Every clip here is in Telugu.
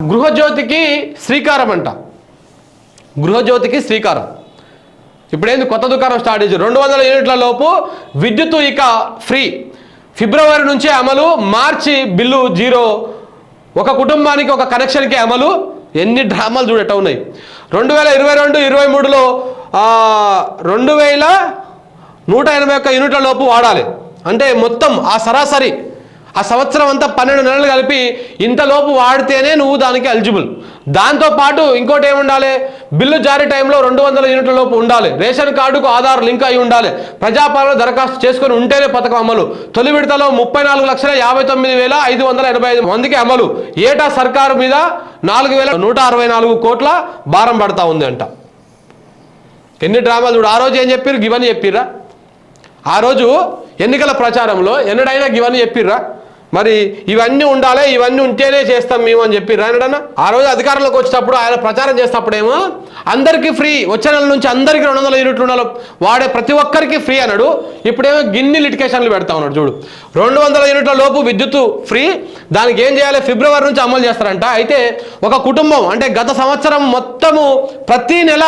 గృహజ్యోతికి శ్రీకారం అంట. గృహజ్యోతికి శ్రీకారం. ఇప్పుడేంది కొత్త దుకాణం స్టార్ట్ చేసి 200 యూనిట్ల లోపు విద్యుత్తు ఇక ఫ్రీ. ఫిబ్రవరి నుంచే అమలు, మార్చి బిల్లు జీరో. ఒక కుటుంబానికి ఒక కనెక్షన్కి అమలు. ఎన్ని డ్రామాలు చూడట ఉన్నాయి. 2022-23లో 2181 యూనిట్ల లోపు వాడాలి. అంటే మొత్తం ఆ సరాసరి ఆ సంవత్సరం అంతా 12 నెలలు కలిపి ఇంతలోపు వాడితేనే నువ్వు దానికి ఎలిజిబుల్. దాంతోపాటు ఇంకోటి ఏముండాలి, బిల్లు జారీ టైంలో 200 యూనిట్ల లోపు ఉండాలి. రేషన్ కార్డుకు ఆధార్ లింక్ అయి ఉండాలి. ప్రజాపాలన దరఖాస్తు చేసుకొని ఉంటేనే పథకం అమలు. తొలి విడతలో 34,59,585 మందికి అమలు. ఏటా సర్కారు మీద 4,164 కోట్ల భారం పడతా ఉంది అంట. ఎన్ని డ్రామాలు చూడు. ఆ రోజు ఏం చెప్పారు? గివని చెప్పిర్రా? ఆ రోజు ఎన్నికల ప్రచారంలో ఎన్నడైనా గివని చెప్పిర్రా? మరి ఇవన్నీ ఉండాలి, ఇవన్నీ ఉంటేనే చేస్తాం మేము అని చెప్పిర్రా ఎన్నడన్నా? ఆ రోజు అధికారంలోకి వచ్చేటప్పుడు ఆయన ప్రచారం చేసేటప్పుడేమో అందరికీ ఫ్రీ, వచ్చే నెల నుంచి అందరికీ 200 యూనిట్లు ఉండాలి, వాడే ప్రతి ఒక్కరికి ఫ్రీ అన్నాడు. ఇప్పుడేమో గిన్ని లిటికేషన్లు పెడతా ఉన్నాడు చూడు. 200 యూనిట్ల లోపు విద్యుత్తు ఫ్రీ, దానికి ఏం చేయాలి? ఫిబ్రవరి నుంచి అమలు చేస్తారంట. అయితే ఒక కుటుంబం అంటే గత సంవత్సరం మొత్తము ప్రతి నెల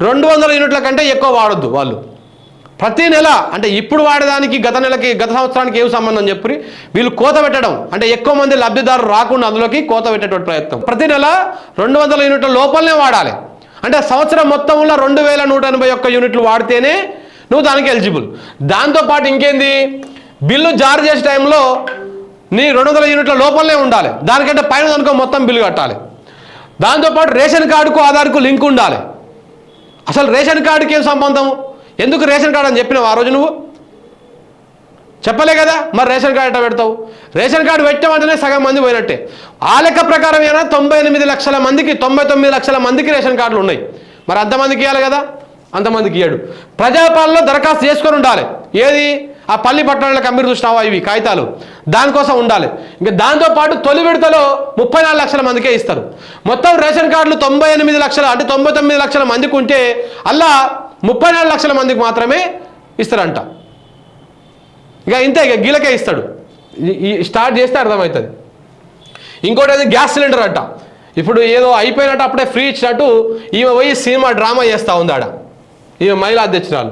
200 యూనిట్ల కంటే ఎక్కువ వాడొద్దు వాళ్ళు. ప్రతి నెల అంటే ఇప్పుడు వాడేదానికి గత సంవత్సరానికి ఏం సంబంధం చెప్పి వీళ్ళు కోత పెట్టడం, అంటే ఎక్కువ మంది లబ్ధిదారులు రాకుండా అందులోకి కోత పెట్టేటువంటి ప్రయత్నం. ప్రతి నెల 200 యూనిట్ల లోపలనే వాడాలి. అంటే సంవత్సరం మొత్తంలో 2181 యూనిట్లు వాడితేనే నువ్వు దానికి ఎలిజిబుల్. దాంతోపాటు ఇంకేంది, బిల్లు జారీ చేసే టైంలో నీ 200 యూనిట్ల లోపలనే ఉండాలి. దానికంటే పైన అనుకో మొత్తం బిల్లు కట్టాలి. దాంతోపాటు రేషన్ కార్డుకు ఆధార్కు లింక్ ఉండాలి. అసలు రేషన్ కార్డుకి ఏం సంబంధం? ఎందుకు రేషన్ కార్డు అని చెప్పినావు? ఆ రోజు నువ్వు చెప్పలే కదా. మరి రేషన్ కార్డు ఎట్లా పెడతావు? రేషన్ కార్డు పెట్టామంటేనే సగం మంది పోయినట్టే. ఆ లెక్క ప్రకారం ఏమైనా 98 లక్షల మందికి 99 లక్షల మందికి రేషన్ కార్డులు ఉన్నాయి. మరి అంతమందికి ఇవ్వాలి కదా, అంతమందికి ఇయ్యాడు. ప్రజాపాలనలో దరఖాస్తు చేసుకొని ఉండాలి. ఏది? ఆ పల్లి పట్టణాలకు అమ్మిరు చూసినావా ఇవి కాగితాలు, దానికోసం ఉండాలి. ఇంకా దాంతోపాటు తొలి విడతలో 34 లక్షల మందికే ఇస్తారు. మొత్తం రేషన్ కార్డులు 98 లక్షల అంటే 99 లక్షల మందికి ఉంటే అలా 34 లక్షల మందికి మాత్రమే ఇస్తారంట. ఇక ఇంతే, ఇక గీలకే ఇస్తాడు. స్టార్ట్ చేస్తే అర్థమవుతుంది. ఇంకోటి అది గ్యాస్ సిలిండర్ అంట. ఇప్పుడు ఏదో అయిపోయినట్టు అప్పుడే ఫ్రీ ఇచ్చినట్టు ఈమె పోయి సినిమా డ్రామా చేస్తూ ఉంది ఆడ. ఈమె మహిళా అధ్యక్షురాలు.